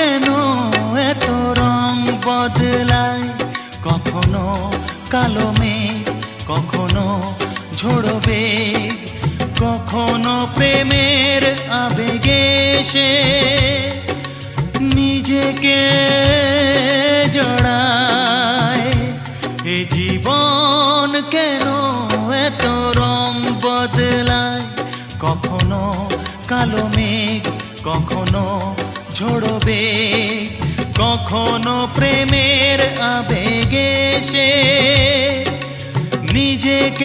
কেন এত রং বদলায়, কখনো কালো মেঘ, কখনো ঝোড়ো বেগ, কখনো প্রেমের আবেগে সে নিজেকে জড়ায়। এ জীবন কেন এত রং বদলায়, কখনো কালো মেঘ, কখনো ঝোড়ো বেগ, কখনো প্রেমের আবেগে সে নিজেকে